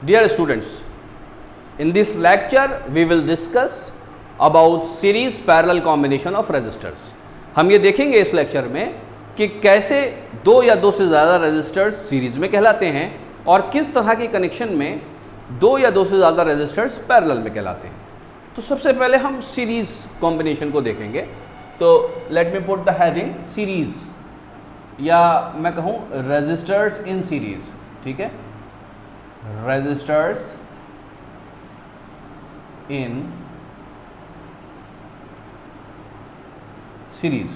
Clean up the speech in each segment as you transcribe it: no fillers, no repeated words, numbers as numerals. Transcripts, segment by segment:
Dear students, in this lecture we will discuss about series parallel combination of resistors. हम ये देखेंगे इस lecture में कि कैसे दो या दो से ज़्यादा रेजिस्टर्स सीरीज में कहलाते हैं और किस तरह के कनेक्शन में दो या दो से ज़्यादा रेजिस्टर्स पैरेलल में कहलाते हैं। तो सबसे पहले हम सीरीज कॉम्बिनेशन को देखेंगे। तो let me put the heading series, या मैं कहूँ रेजिस्टर्स इन सीरीज। ठीक है, रेजिस्टर्स इन सीरीज।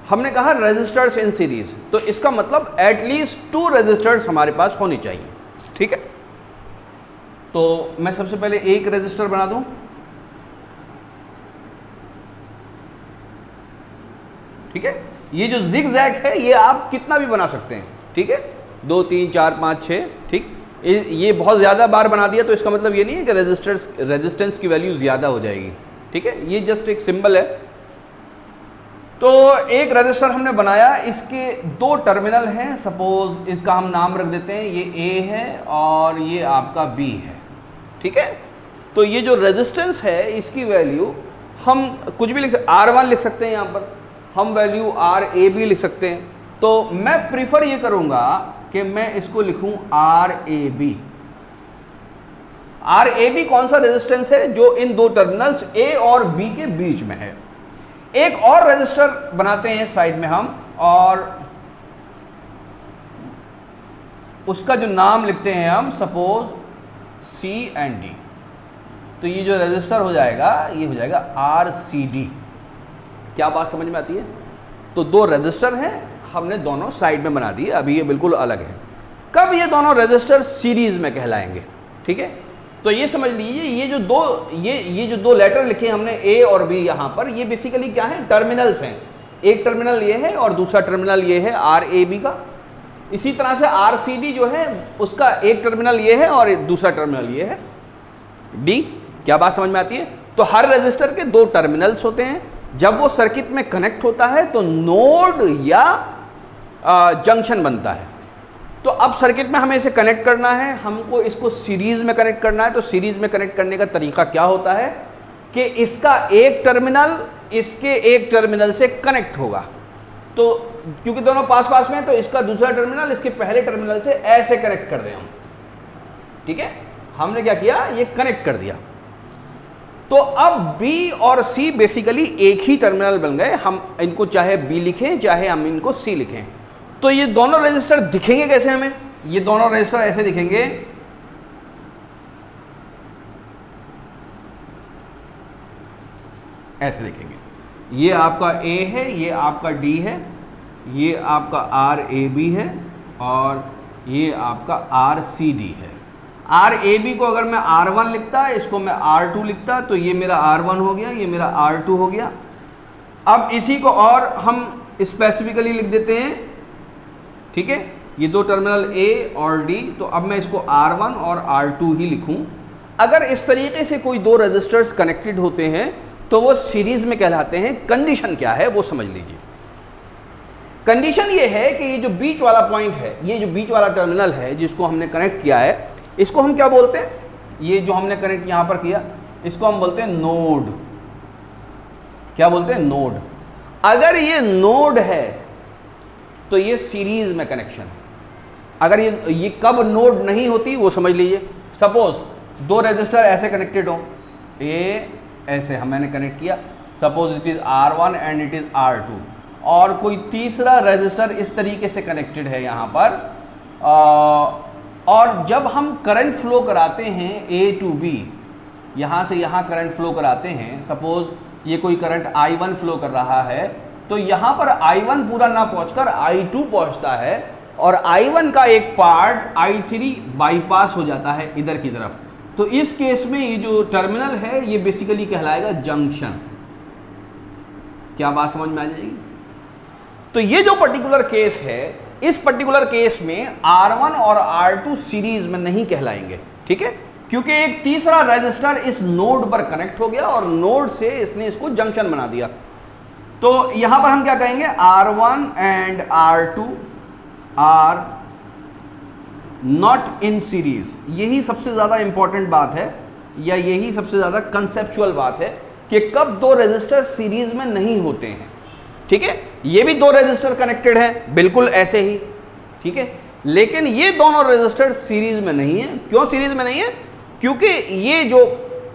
हमने कहा रेजिस्टर्स इन सीरीज, तो इसका मतलब एटलीस्ट 2 रेजिस्टर्स हमारे पास होनी चाहिए। ठीक है, तो मैं सबसे पहले एक रेजिस्टर बना दूं। ठीक है, ये जो जिगजैग है ये आप कितना भी बना सकते हैं। ठीक है, 2 3 4 5 6। ठीक, ये बहुत ज़्यादा बार बना दिया तो इसका मतलब ये नहीं है कि रेजिस्टेंस की वैल्यू ज़्यादा हो जाएगी। ठीक है, ये जस्ट एक सिंबल है। तो एक रजिस्टर हमने बनाया, इसके 2 टर्मिनल हैं। सपोज इसका हम नाम रख देते हैं, ये A है और ये आपका B है। ठीक है, तो ये जो रेजिस्टेंस है इसकी वैल्यू हम कुछ भी लिख सकते, R1 लिख सकते हैं, यहाँ पर हम वैल्यू RAB लिख सकते हैं। तो मैं प्रीफर ये करूँगा कि मैं इसको लिखूँ RAB। RAB कौन सा रेजिस्टेंस है? जो इन 2 टर्मिनल्स A और B के बीच में है। एक और रेजिस्टर बनाते हैं साइड में हम, और उसका जो नाम लिखते हैं हम सपोज C and D। तो ये जो रेजिस्टर हो जाएगा ये हो जाएगा RCD। क्या बात समझ में आती है? तो 2 रेजिस्टर हैं, हमने दोनों साइड में बना दिए। अभी ये बिल्कुल अलग है। कब ये दोनों रेजिस्टर सीरीज में कहलाएंगे? ठीक है, तो ये समझ लीजिए ये जो 2 लेटर लिखे हमने A और B यहाँ पर, ये बेसिकली क्या है? टर्मिनल्स हैं। एक टर्मिनल ये है और दूसरा टर्मिनल ये है RAB का। इसी तरह से RCD जो है उसका एक टर्मिनल ये है और दूसरा टर्मिनल ये है D। क्या बात समझ में आती है? तो हर रेजिस्टर के 2 टर्मिनल्स होते हैं। जब वो सर्किट में कनेक्ट होता है तो नोड या जंक्शन बनता है। तो अब सर्किट में हमें इसे कनेक्ट करना है, हमको इसको सीरीज में कनेक्ट करना है। तो सीरीज में कनेक्ट करने का तरीका क्या होता है कि इसका एक टर्मिनल इसके एक टर्मिनल से कनेक्ट होगा। तो क्योंकि दोनों पास पास में, तो इसका दूसरा टर्मिनल इसके पहले टर्मिनल से ऐसे कनेक्ट कर दें हम। ठीक है, हमने क्या किया? ये कनेक्ट कर दिया। तो अब B और C बेसिकली एक ही टर्मिनल बन गए। हम इनको चाहे B लिखें चाहे हम इनको C लिखें। तो ये दोनों रेजिस्टर दिखेंगे कैसे हमें? ये दोनों रेजिस्टर ऐसे दिखेंगे। ऐसे दिखेंगे। ये आपका A है, ये आपका D है, ये आपका RAB है और ये आपका RCD है। RAB को अगर मैं R1 लिखता, इसको मैं R2 लिखता, तो ये मेरा R1 हो गया, ये मेरा R2 हो गया। अब इसी को और हम स्पेसिफिकली लिख देते हैं। ठीक है, ये 2 टर्मिनल A और D, तो अब मैं इसको R1 और R2 ही लिखूं। अगर इस तरीके से कोई 2 रेजिस्टर्स कनेक्टेड होते हैं तो वो सीरीज में कहलाते हैं। कंडीशन क्या है वो समझ लीजिए। कंडीशन ये है कि ये जो बीच वाला पॉइंट है, ये जो बीच वाला टर्मिनल है जिसको हमने कनेक्ट किया है, इसको हम क्या बोलते हैं? ये जो हमने कनेक्ट यहां पर किया इसको हम बोलते हैं नोड। क्या बोलते हैं? नोड। अगर ये नोड है तो ये सीरीज में कनेक्शन है। अगर ये कब नोड नहीं होती वो समझ लीजिए। सपोज 2 रेजिस्टर ऐसे कनेक्टेड हो, ये ऐसे मैंने कनेक्ट किया, suppose it is R1 and it is R2, और कोई तीसरा रेजिस्टर इस तरीके से कनेक्टेड है यहाँ पर, और जब हम करंट फ्लो कराते हैं A to B, यहाँ से यहाँ करंट फ्लो कराते हैं, सपोज ये कोई करंट I1 फ्लो कर रहा है, तो यहाँ पर I1 पूरा ना पहुँचकर I2 पहुँचता है और I1 का एक पार्ट I3 बाईपास हो जाता है इधर की तरफ। तो इस केस में ये जो टर्मिनल है ये बेसिकली कहलाएगा जंक्शन। क्या बात समझ में आ जाएगी? तो ये जो पर्टिकुलर केस है, इस पर्टिकुलर केस में R1 और R2 सीरीज में नहीं कहलाएंगे। ठीक है, क्योंकि एक तीसरा रेजिस्टर इस नोड पर कनेक्ट हो गया और नोड से इसने इसको जंक्शन बना दिया। तो यहां पर हम क्या कहेंगे? R1 and R2 are not in series. यही सबसे ज़्यादा इंपॉर्टेंट बात है, या यही सबसे ज़्यादा कंसेप्चुअल बात है कि कब दो रेजिस्टर सीरीज में नहीं होते हैं। ठीक है, ये भी दो रेजिस्टर कनेक्टेड हैं बिल्कुल ऐसे ही, ठीक है, लेकिन ये दोनों रेजिस्टर सीरीज में नहीं है। क्यों सीरीज में नहीं है? क्योंकि ये जो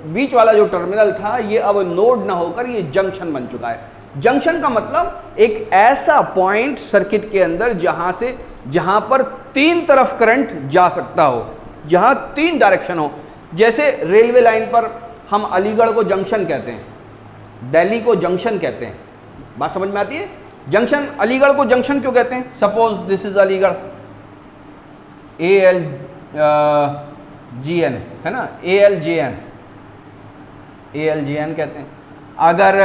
बीच वाला जो टर्मिनल था ये अब नोड ना होकर ये जंक्शन बन चुका है। जंक्शन का मतलब एक ऐसा पॉइंट सर्किट के अंदर जहां पर तीन तरफ करंट जा सकता हो, जहां तीन डायरेक्शन हो। जैसे रेलवे लाइन पर हम अलीगढ़ को जंक्शन कहते हैं, दिल्ली को जंक्शन कहते हैं। बात समझ में आती है? जंक्शन, अलीगढ़ को जंक्शन क्यों कहते हैं? Suppose this is Aligarh, ALGN है ना, ALJN कहते हैं। अगर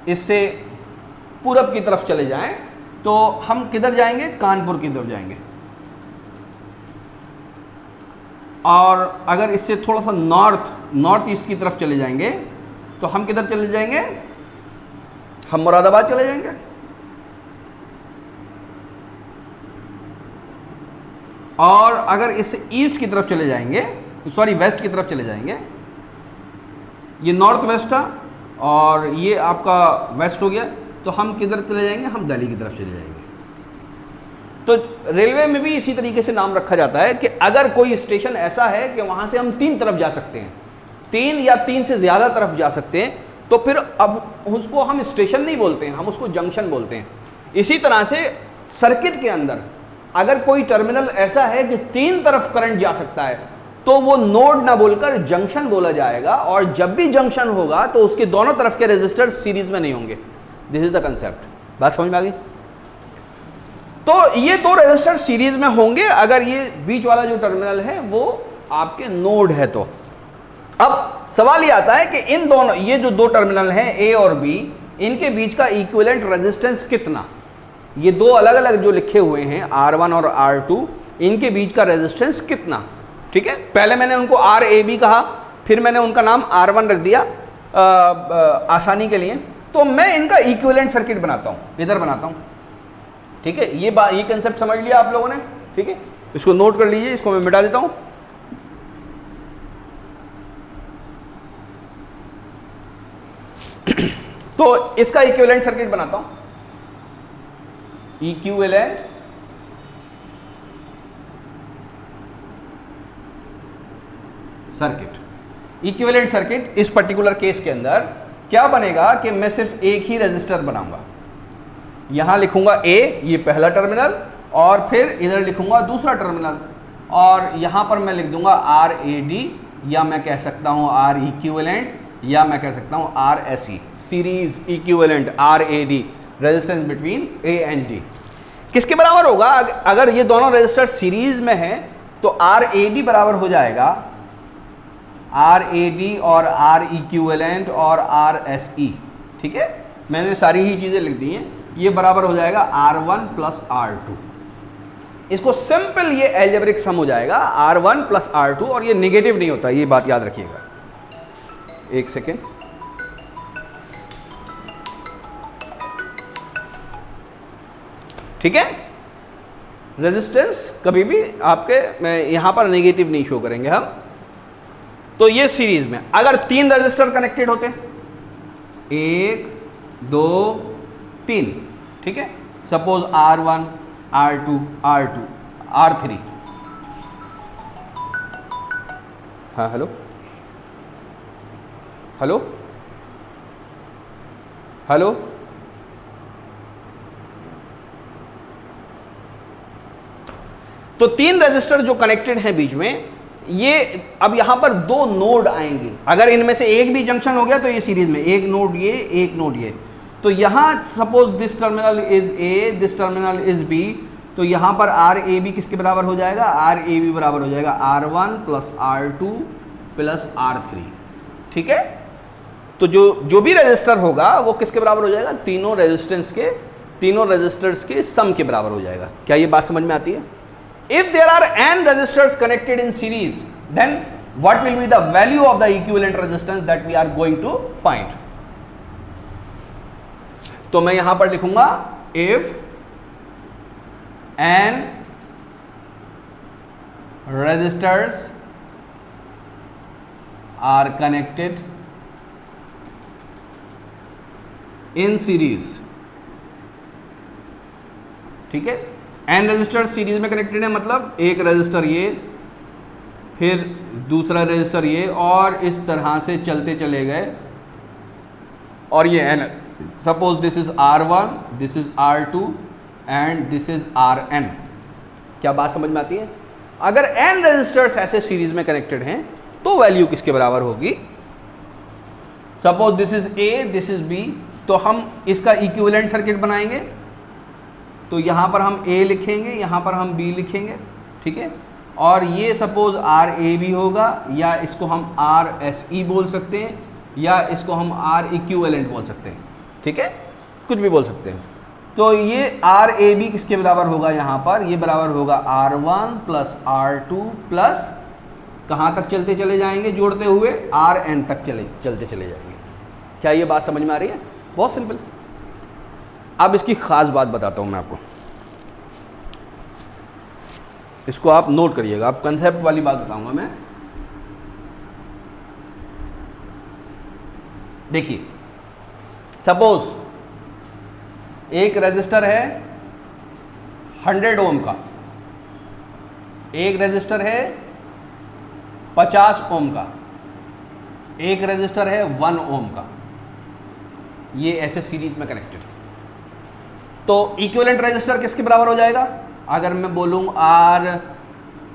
इससे पूरब की तरफ चले जाएं तो हम किधर जाएंगे? कानपुर की तरफ जाएंगे। और अगर इससे थोड़ा सा नॉर्थ ईस्ट की तरफ चले जाएंगे तो हम किधर चले जाएंगे? हम मुरादाबाद चले जाएंगे। और अगर इससे ईस्ट की तरफ चले जाएंगे, सॉरी वेस्ट की तरफ चले जाएंगे, ये नॉर्थ वेस्ट था और ये आपका वेस्ट हो गया, तो हम किधर चले जाएंगे? हम दिल्ली की तरफ चले जाएंगे। तो रेलवे में भी इसी तरीके से नाम रखा जाता है कि अगर कोई स्टेशन ऐसा है कि वहां से हम तीन तरफ जा सकते हैं, तीन या तीन से ज्यादा तरफ जा सकते हैं, तो फिर अब उसको हम स्टेशन नहीं बोलते हैं, हम उसको जंक्शन बोलते हैं। इसी तरह से सर्किट के अंदर अगर कोई टर्मिनल ऐसा है कि तीन तरफ करंट जा सकता है तो वो नोड ना बोलकर जंक्शन बोला जाएगा, और जब भी जंक्शन होगा तो उसके दोनों तरफ के रेजिस्टर सीरीज में नहीं होंगे। This is the concept. बात समझ में आ गई? तो ये दो रेजिस्टर सीरीज में होंगे अगर ये बीच वाला जो टर्मिनल है वो आपके नोड है। तो अब सवाल ये आता है कि इन दोनों, ये जो दो टर्मिनल हैं ए और बी, इनके बीच का इक्विवेलेंट रेजिस्टेंस कितना? ये दो अलग अलग जो लिखे हुए हैं R1 और R2, इनके बीच का रेजिस्टेंस कितना? ठीक है, पहले मैंने उनको RAB कहा, फिर मैंने उनका नाम R1 रख दिया आसानी के लिए। तो मैं इनका इक्विवेलेंट सर्किट बनाता हूँ, इधर बनाता हूँ। ठीक है, ये कंसेप्ट समझ लिया आप लोगों ने? ठीक है, इसको नोट कर लीजिए, इसको मैं मिटा देता हूँ। तो इसका इक्विवेलेंट सर्किट बनाता हूं, इक्विवेलेंट सर्किट। इक्विवेलेंट सर्किट इस पर्टिकुलर केस के अंदर क्या बनेगा कि मैं सिर्फ एक ही रेजिस्टर बनाऊंगा। यहां लिखूंगा A, ये पहला टर्मिनल, और फिर इधर लिखूंगा दूसरा टर्मिनल, और यहां पर मैं लिख दूंगा RAD, या मैं कह सकता हूं R इक्विवेलेंट, या मैं कह सकता हूं RSE, series equivalent RAD, resistance between A and D। किसके बराबर होगा? अगर ये दोनों रेजिस्टर सीरीज में हैं तो RAD बराबर हो जाएगा RAD और R इक्विवेलेंट और RSE। ठीक है, मैंने सारी ही चीजें लिख दी हैं। ये बराबर हो जाएगा R1 प्लस R2। इसको सिंपल ये एल्जेब्रिक सम हो जाएगा R1 प्लस R2, और ये नेगेटिव नहीं होता, ये बात याद रखिएगा। एक सेकेंड, ठीक है। रेजिस्टेंस कभी भी आपके यहां पर नेगेटिव नहीं शो करेंगे हम। तो ये सीरीज में अगर तीन रेजिस्टर कनेक्टेड होते, 1 2 3, ठीक है, suppose R1 R2 R2 R3। हाँ, हेलो हेलो हेलो, तो तीन रेजिस्टर जो कनेक्टेड हैं बीच में, ये अब यहां पर दो नोड आएंगे। अगर इनमें से एक भी जंक्शन हो गया तो ये सीरीज में एक नोड ये, एक नोड ये। तो यहां suppose this terminal is A, this terminal is B, तो यहां पर RAB किसके बराबर हो जाएगा? RAB बराबर हो जाएगा R1 plus R2 plus R3। ठीक है, तो जो भी रेजिस्टर होगा वो किसके बराबर हो जाएगा? तीनों रेजिस्टर्स के सम के बराबर हो जाएगा। क्या ये बात समझ में आती है? If there are n resistors connected in series, then what will be the value of the equivalent resistance that we are going to find? तो मैं यहां पर लिखूंगा if n registers are connected in series, ठीक है। n register series में connected है, मतलब एक रजिस्टर ये, फिर दूसरा रजिस्टर ये, और इस तरह से चलते चले गए, और ये n, suppose this is R1, this is R2 and this is Rn। क्या बात समझ में आती है? अगर n रजिस्टर्स ऐसे सीरीज में कनेक्टेड हैं तो वैल्यू किसके बराबर होगी? Suppose this is A, this is B, तो हम इसका इक्विवेलेंट सर्किट बनाएंगे, तो यहाँ पर हम A लिखेंगे, यहाँ पर हम B लिखेंगे, ठीक है। और ये सपोज RAB होगा, या इसको हम RSE बोल सकते हैं, या इसको हम R इक्विवेलेंट बोल सकते हैं, ठीक है, कुछ भी बोल सकते हैं। तो ये RAB किसके बराबर होगा? यहाँ पर ये बराबर होगा R1 प्लस R2 प्लस, कहाँ तक चलते चले जाएंगे जोड़ते हुए? Rn तक चलते चले जाएंगे। क्या ये बात समझ में आ रही है? बहुत सिंपल। अब इसकी खास बात बताता हूँ मैं आपको, इसको आप नोट करिएगा, आप कंसेप्ट वाली बात बताऊंगा मैं। देखिए, सपोज एक रजिस्टर है 100 ओम का, एक रजिस्टर है 50 ओम का, एक रजिस्टर है 1 ओम का, ये ऐसे सीरीज में कनेक्टेड है। तो इक्विवेलेंट रजिस्टर किसके बराबर हो जाएगा? अगर मैं बोलूं R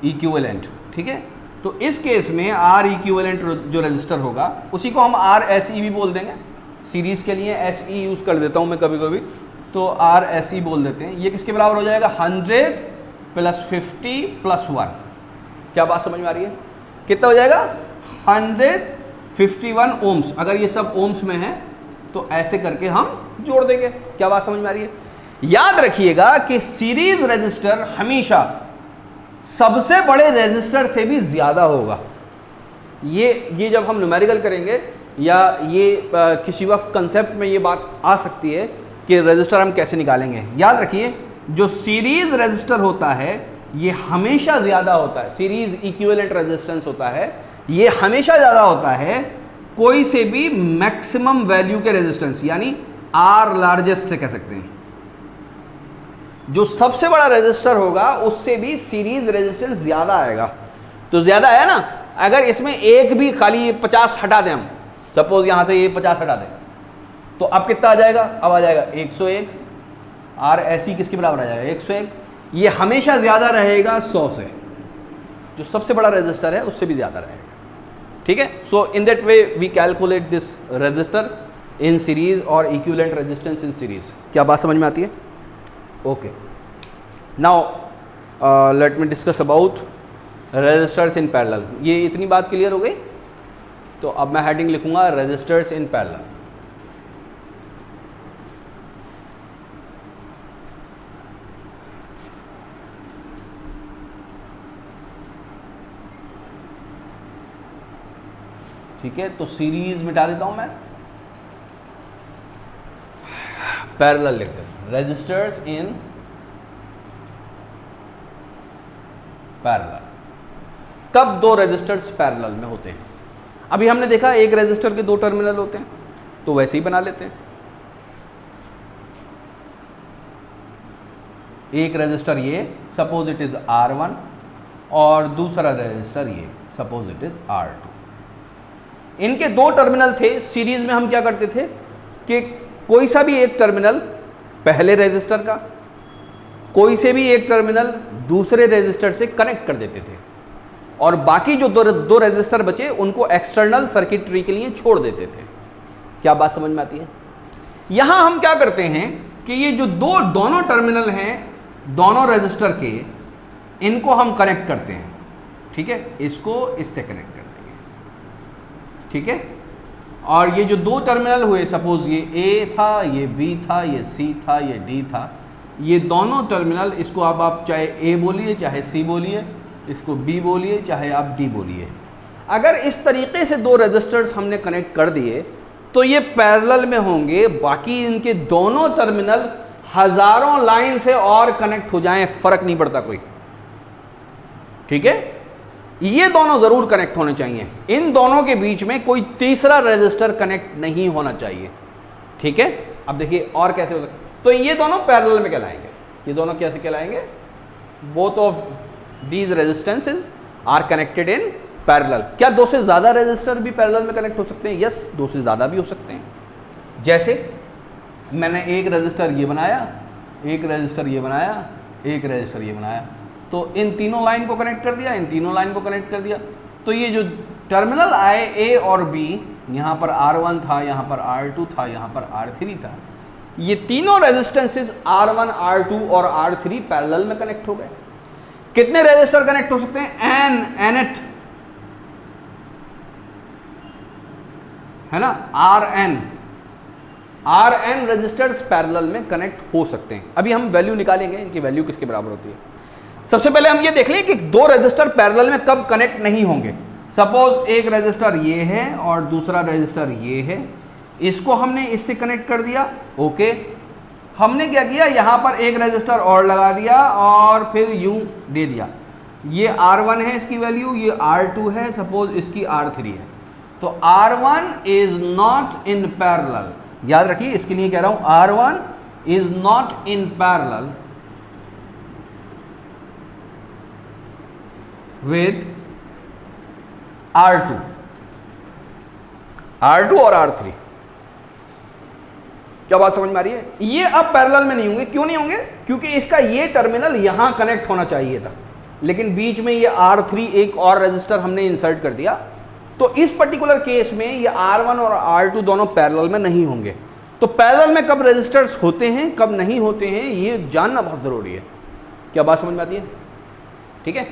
इक्विवेलेंट, ठीक है, तो इस केस में R इक्विवेलेंट जो रजिस्टर होगा उसी को हम RSE भी बोल देंगे। सीरीज के लिए SE यूज कर देता हूं मैं कभी कभी, तो RSE बोल देते हैं। ये किसके बराबर हो जाएगा? 100 प्लस 50 प्लस 1। क्या बात समझ में आ रही है? कितना हो जाएगा? 151 ओम्स। अगर ये सब ओम्स में है तो ऐसे करके हम जोड़ देंगे। क्या बात समझ में आ रही है? याद रखिएगा कि सीरीज रजिस्टर हमेशा सबसे बड़े रजिस्टर से भी ज्यादा होगा। ये जब हम न्यूमेरिकल करेंगे या ये किसी वक्त कंसेप्ट में ये बात आ सकती है कि रजिस्टर हम कैसे निकालेंगे। याद रखिए, जो सीरीज रजिस्टर होता है ये हमेशा ज्यादा होता है, सीरीज इक्विवेलेंट रेजिस्टेंस होता है, ये हमेशा ज्यादा होता है कोई से भी मैक्सिमम वैल्यू के रेजिस्टेंस, यानी R लार्जेस्ट से कह सकते हैं। जो सबसे बड़ा रेजिस्टर होगा उससे भी सीरीज रेजिस्टेंस ज्यादा आएगा। तो ज्यादा है ना, अगर इसमें एक भी खाली 50 हटा दें हम, सपोज यहां से ये 50 हटा दें, तो अब कितना आ जाएगा? अब आ जाएगा 101। RSE किसके बराबर आ जाएगा? 101। ये हमेशा ज्यादा रहेगा 100 से, जो सबसे बड़ा रेजिस्टर है उससे भी ज्यादा रहेगा, ठीक है। So in that way we calculate this resistor in series और इक्विवेलेंट रेजिस्टेंस इन सीरीज। क्या बात समझ में आती है? Okay, now let me discuss about resistors in parallel. ये इतनी बात क्लियर हो गई? तो अब मैं हेडिंग लिखूंगा रेजिस्टर्स इन पैरेलल। ठीक है, तो सीरीज मिटा देता हूं मैं, पैरेलल लिख देता हूं, रेजिस्टर्स इन पैरेलल। कब दो रेजिस्टर्स पैरेलल में होते हैं? अभी हमने देखा एक रेजिस्टर के दो टर्मिनल होते हैं, तो वैसे ही बना लेते हैं। एक रेजिस्टर ये, सपोज इट इज R1, और दूसरा रेजिस्टर ये, सपोज इट इज R2। इनके दो टर्मिनल थे। सीरीज में हम क्या करते थे कि कोई सा भी एक टर्मिनल पहले रेजिस्टर का, कोई से भी एक टर्मिनल दूसरे रेजिस्टर से कनेक्ट कर देते थे, और बाकी जो दो रेजिस्टर बचे उनको एक्सटर्नल सर्किटरी के लिए छोड़ देते थे। क्या बात समझ में आती है? यहां हम क्या करते हैं कि ये जो दोनों टर्मिनल हैं दोनों रेजिस्टर के, इनको हम कनेक्ट करते हैं, ठीक है, इसको इससे कनेक्ट कर देंगे, ठीक है। और ये जो दो टर्मिनल हुए, सपोज ये A था, ये B था, ये C था, ये D था, ये दोनों टर्मिनल, इसको अब आप चाहे A बोलिए चाहे C बोलिए, इसको B बोलिए चाहे आप D बोलिए। अगर इस तरीके से दो रेजिस्टर्स हमने कनेक्ट कर दिए तो ये पैरेलल में होंगे, बाकी इनके दोनों टर्मिनल हजारों लाइन से और कनेक्ट हो जाएं, फर्क नहीं पड़ता कोई, ठीक है। ये दोनों जरूर कनेक्ट होने चाहिए, इन दोनों के बीच में कोई तीसरा रेजिस्टर कनेक्ट नहीं होना चाहिए, ठीक है। अब देखिए और कैसे हो सकता, तो ये दोनों पैरेलल में कहलाएंगे, ये दोनों कैसे कहलाएंगे, both of these resistances are connected in parallel. क्या दो से ज्यादा रेजिस्टर भी पैरेलल में कनेक्ट हो सकते हैं? यस, दो से ज्यादा भी हो सकते हैं। जैसे मैंने एक रेजिस्टर ये बनाया, एक रेजिस्टर ये बनाया, एक रेजिस्टर ये बनाया, तो इन तीनों लाइन को कनेक्ट कर दिया, इन तीनों लाइन को कनेक्ट कर दिया, तो ये जो टर्मिनल आए ए और बी, यहाँ पर R1 था, यहाँ पर R2 था, यहाँ पर R3 था, ये तीनों रेजिस्टेंसेस R1, R2 और R3 पैरेलल में कनेक्ट हो गए। कितने रेजिस्टर कनेक्ट हो सकते हैं? nth, है ना, Rn रेजिस्टर्स पैरेलल में कनेक्ट हो सकते हैं। अभी हम वैल्यू निकालेंगे, इनकी वैल्यू किसके बराबर होती है। सबसे पहले हम ये देख लें कि दो रेजिस्टर पैरेलल में कब कनेक्ट नहीं होंगे। सपोज एक रेजिस्टर ये है और दूसरा रेजिस्टर ये है, इसको हमने इससे कनेक्ट कर दिया, ओके। हमने क्या किया, यहां पर एक रेजिस्टर और लगा दिया और फिर यूं दे दिया, ये R1 है इसकी वैल्यू, ये R2 है, सपोज इसकी R3 है, तो R1 is not in parallel. याद रखिए, इसके लिए कह रहा हूं R1 is not in parallel with R2 और R3। क्या बात समझ में आ रही है? ये अब पैरेलल में नहीं होंगे। क्यों नहीं होंगे? क्योंकि इसका ये टर्मिनल यहां कनेक्ट होना चाहिए था, लेकिन बीच में ये R3 एक और रेजिस्टर हमने इंसर्ट कर दिया, तो इस पर्टिकुलर केस में ये R1 और R2 दोनों पैरेलल में नहीं होंगे। तो पैरेलल में कब रेजिस्टर्स होते हैं, कब नहीं होते हैं, ये जानना बहुत जरूरी है। क्या बात समझ में आती है? ठीक है,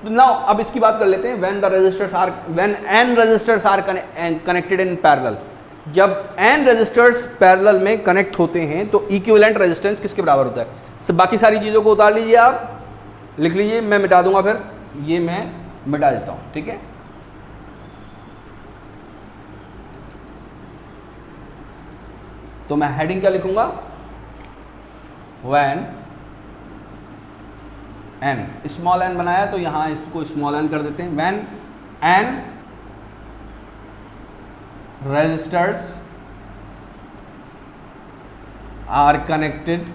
तो नाउ अब इसकी बात कर लेते हैं। When n resistors are connected in parallel, जब n रेजिस्टर्स पैरेलल में कनेक्ट होते हैं तो इक्विवेलेंट रेजिस्टेंस किसके बराबर होता है? सब बाकी सारी चीजों को उतार लीजिए, आप लिख लीजिए, मैं मिटा दूंगा, फिर ये मैं मिटा देता हूं, ठीक है। तो मैं हेडिंग क्या लिखूंगा? व्हेन n, स्मॉल n बनाया तो यहां इसको स्मॉल n कर देते हैं। When n resistors are connected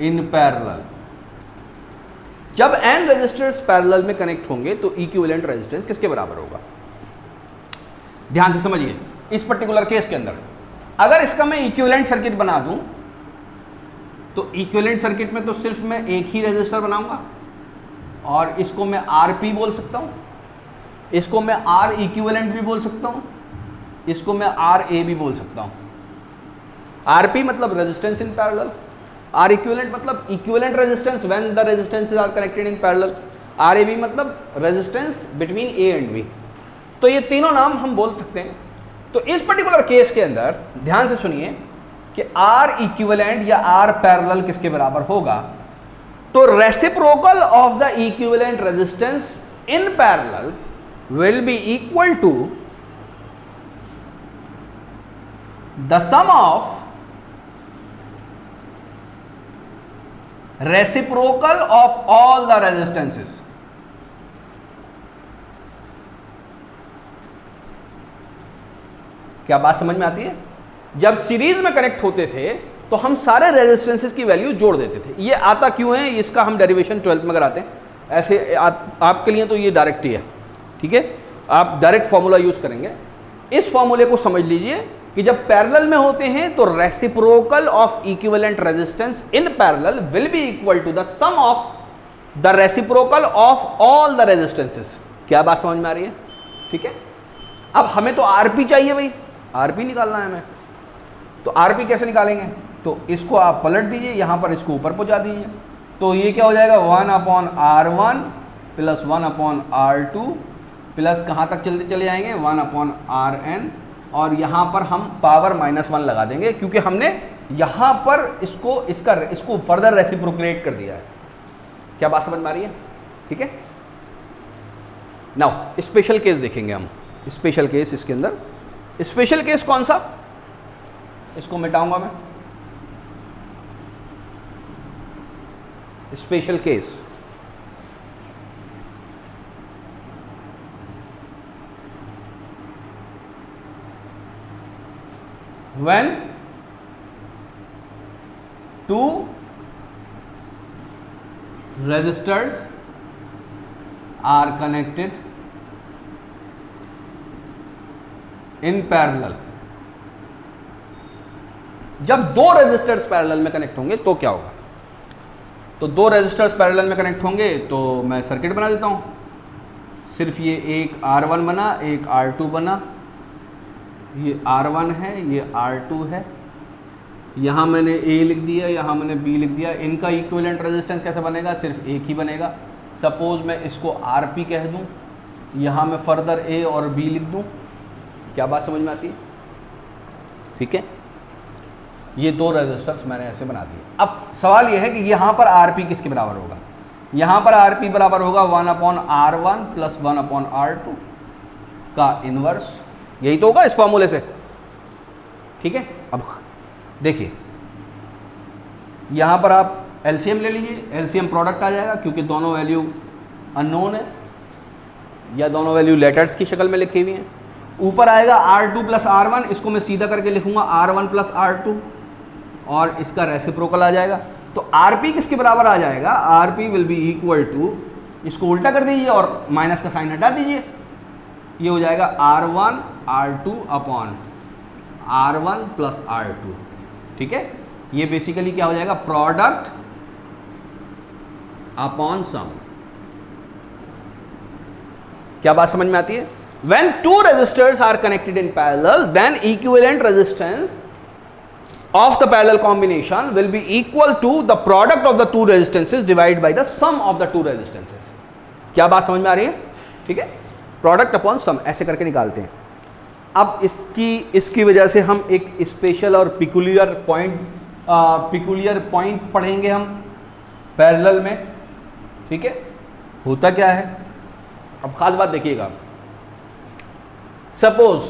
in parallel, जब n रेजिस्टर्स पैरेलल में कनेक्ट होंगे तो इक्विवेलेंट रेजिस्टेंस किसके बराबर होगा? ध्यान से समझिए, इस पर्टिकुलर केस के अंदर अगर इसका मैं इक्विवेलेंट सर्किट बना दूं, तो इक्विवेलेंट सर्किट में तो सिर्फ मैं एक ही रेजिस्टर बनाऊंगा और इसको मैं RP बोल सकता हूं, इसको मैं R इक्विवेलेंट भी बोल सकता हूं, इसको मैं RA भी बोल सकता हूं। RP मतलब resistance in parallel, R equivalent मतलब equivalent resistance when the resistances are connected in parallel, RAB मतलब resistance between A and B। तो ये तीनों नाम हम बोल सकते हैं। तो इस पर्टिकुलर केस के अंदर ध्यान से सुनिए कि R इक्विवेलेंट या R पैरेलल किसके बराबर होगा? तो reciprocal of the equivalent resistance in parallel will be equal to the sum of reciprocal of all the resistances। क्या बात समझ में आती है? जब सीरीज में कनेक्ट होते थे तो हम सारे रेजिस्टेंसेस की वैल्यू जोड़ देते थे। ये आता क्यों है, इसका हम डेरिवेशन 12th में कराते हैं। ऐसे आपके लिए तो ये डायरेक्ट ही है, ठीक है, आप डायरेक्ट फॉर्मूला यूज करेंगे। इस फॉर्मूले को समझ लीजिए कि जब पैरेलल में होते हैं तो reciprocal of equivalent resistance in parallel will be equal to the sum of the reciprocal of all the resistances. क्या बात समझ में आ रही है? ठीक है, अब हमें तो RP चाहिए भाई, RP निकालना है हमें। तो RP कैसे निकालेंगे? तो इसको आप पलट दीजिए, यहां पर इसको ऊपर पहुंचा दीजिए, तो ये क्या हो जाएगा? 1/R1 प्लस 1/R2 प्लस कहाँ तक जल्दी चले जाएंगे? 1/Rn, और यहाँ पर हम पावर -1 लगा देंगे क्योंकि हमने यहाँ पर इसको फर्दर रेसिप्रोकेट कर दिया है। क्या बात समझ में आ रही है? ठीक है, नाउ स्पेशल केस देखेंगे हम। स्पेशल केस, इसके अंदर स्पेशल केस कौन सा? इसको मिटाऊंगा मैं, special case, when two resistors are connected in parallel। जब दो रेजिस्टर्स पैरेलल में कनेक्ट होंगे तो क्या होगा? तो दो रेजिस्टर्स पैरेलल में कनेक्ट होंगे तो मैं सर्किट बना देता हूं, सिर्फ ये एक R1 बना, एक R2 बना, ये R1 है, ये R2 है, यहाँ मैंने A लिख दिया, यहाँ मैंने B लिख दिया। इनका इक्विवेलेंट रेजिस्टेंस कैसे बनेगा? सिर्फ एक ही बनेगा। सपोज मैं इसको RP कह दूँ, यहाँ मैं फर्दर A और B लिख दूँ। क्या बात समझ में आती है? ठीक है, ये दो रेजिस्टर्स मैंने ऐसे बना दिए। अब सवाल ये है कि यहाँ पर RP किसके बराबर होगा? यहाँ पर RP बराबर होगा 1/R1 प्लस 1/R2 का इनवर्स। यही तो होगा इस फॉर्मूले से। ठीक है, अब देखिए यहाँ पर आप एलसीएम ले लीजिए, एलसीएम प्रोडक्ट आ जाएगा क्योंकि दोनों वैल्यू अननोन है या दोनों वैल्यू लेटर्स की शक्ल में लिखी हुई हैं। ऊपर आएगा R2 प्लस R1, इसको मैं सीधा करके लिखूंगा R1 प्लस R2 और इसका रेसिप्रोकल आ जाएगा। तो RP किसके बराबर आ जाएगा? RP will be equal to, इसको उल्टा कर दीजिए और माइनस का साइन हटा दीजिए, ये हो जाएगा R1 R2 upon R1 plus R2। ठीक है, ये बेसिकली क्या हो जाएगा? प्रोडक्ट अपॉन सम। क्या बात समझ में आती है? When two resistors are connected in parallel, then equivalent resistance of the parallel combination will be equal to the product of the two resistances divided by the sum of the two resistances। क्या बात समझ में आ रही है? ठीक है, product upon सम ऐसे करके निकालते हैं। अब इसकी वजह से हम एक स्पेशल और पिकुलियर पॉइंट पढ़ेंगे हम पैरेलल में। ठीक है, होता क्या है? अब खास बात देखिएगा, सपोज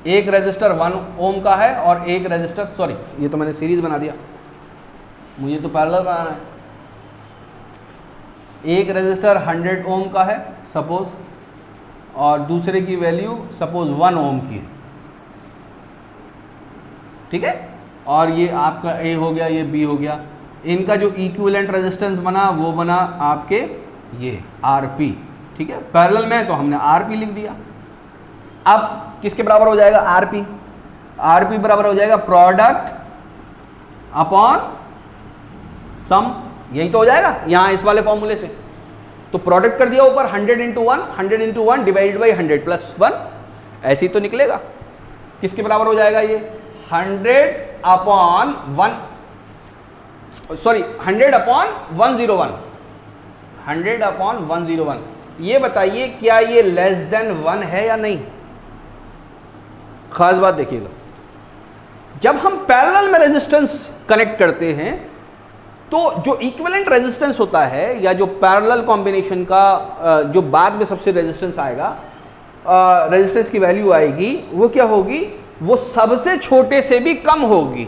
एक रेजिस्टर 1 ओम का है और एक रेजिस्टर, सॉरी ये तो मैंने सीरीज बना दिया, मुझे तो पैरेलल बनाना है। एक रेजिस्टर 100 ओम का है सपोज और दूसरे की वैल्यू सपोज 1 ओम की है। ठीक है, और ये आपका A हो गया, ये B हो गया। इनका जो इक्विवेलेंट रेजिस्टेंस बना वो बना आपके ये RP। ठीक है, पैरेलल में तो हमने RP लिख दिया। अब किसके बराबर हो जाएगा? RP बराबर हो जाएगा प्रोडक्ट अपॉन सम। यही तो हो जाएगा यहाँ इस वाले फॉर्मूले से। तो प्रोडक्ट कर दिया ऊपर 100 इंटू 1 डिवाइडेड बाई 100 प्लस 1, ऐसे ही तो निकलेगा। किसके बराबर हो जाएगा ये? 100 अपॉन 101। 100 अपॉन 101। ये बताइए क्या ये लेस देन 1 है या नहीं? खास बात देखिएगा, जब हम पैरेलल में रेजिस्टेंस कनेक्ट करते हैं तो जो इक्विवेलेंट रेजिस्टेंस होता है या जो पैरेलल कॉम्बिनेशन का जो बाद में सबसे रेजिस्टेंस आएगा, रेजिस्टेंस की वैल्यू आएगी, वो क्या होगी? वो सबसे छोटे से भी कम होगी।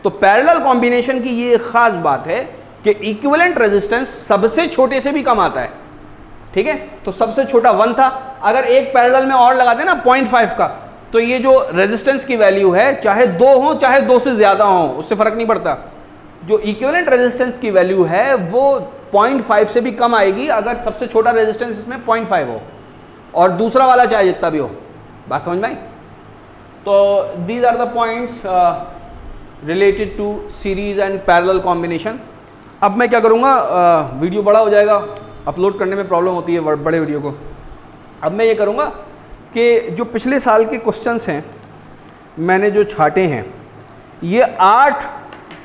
तो पैरेलल कॉम्बिनेशन की ये खास बात है कि इक्विवेलेंट रेजिस्टेंस सबसे छोटे से भी कम आता है। ठीक है, तो सबसे छोटा 1 था, अगर एक पैरेलल में और लगा देना 0.5 का, तो ये जो रेजिस्टेंस की वैल्यू है चाहे 2 हो चाहे 2 से ज्यादा हो, उससे फर्क नहीं पड़ता। जो इक्विवेलेंट रेजिस्टेंस की वैल्यू है वो 0.5 से भी कम आएगी अगर सबसे छोटा रेजिस्टेंस इसमें 0.5 हो और दूसरा वाला चाहे जितना भी हो। बात समझ में आई? तो these are the points related to series and parallel combination. अब मैं क्या करूँगा, वीडियो बड़ा हो जाएगा, अपलोड करने में प्रॉब्लम होती है बड़े वीडियो को। अब मैं ये करूँगा कि जो पिछले साल के क्वेश्चंस हैं मैंने जो छाटे हैं, ये 8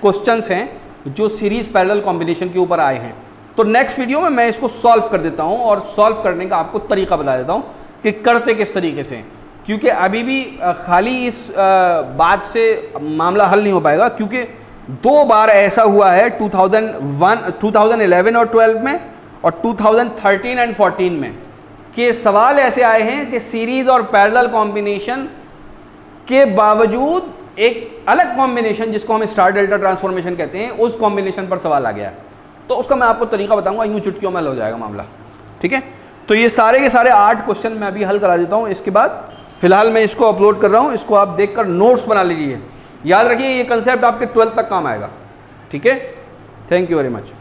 क्वेश्चंस हैं जो सीरीज पैरेलल कॉम्बिनेशन के ऊपर आए हैं। तो नेक्स्ट वीडियो में मैं इसको सॉल्व कर देता हूँ और सॉल्व करने का आपको तरीका बता देता हूँ कि करते किस तरीके से, क्योंकि अभी भी खाली इस बात से मामला हल नहीं हो पाएगा, क्योंकि 2 बार ऐसा हुआ है 2011 और 12 में और 2013 एंड 14 में कि सवाल ऐसे आए हैं कि सीरीज और पैरेलल कॉम्बिनेशन के बावजूद एक अलग कॉम्बिनेशन जिसको हम स्टार डेल्टा ट्रांसफॉर्मेशन कहते हैं, उस कॉम्बिनेशन पर सवाल आ गया है, तो उसका मैं आपको तरीका बताऊंगा, यूं चुटकियों में हो जाएगा मामला। ठीक है, तो ये सारे के सारे 8 क्वेश्चन मैं अभी हल करा देता हूं। इसके बाद फिलहाल मैं इसको अपलोड कर रहा हूं, इसको आप देखकर नोट्स बना लीजिए। याद रखिए ये कंसेप्ट आपके 12th तक काम आएगा। ठीक है, थैंक यू वेरी मच।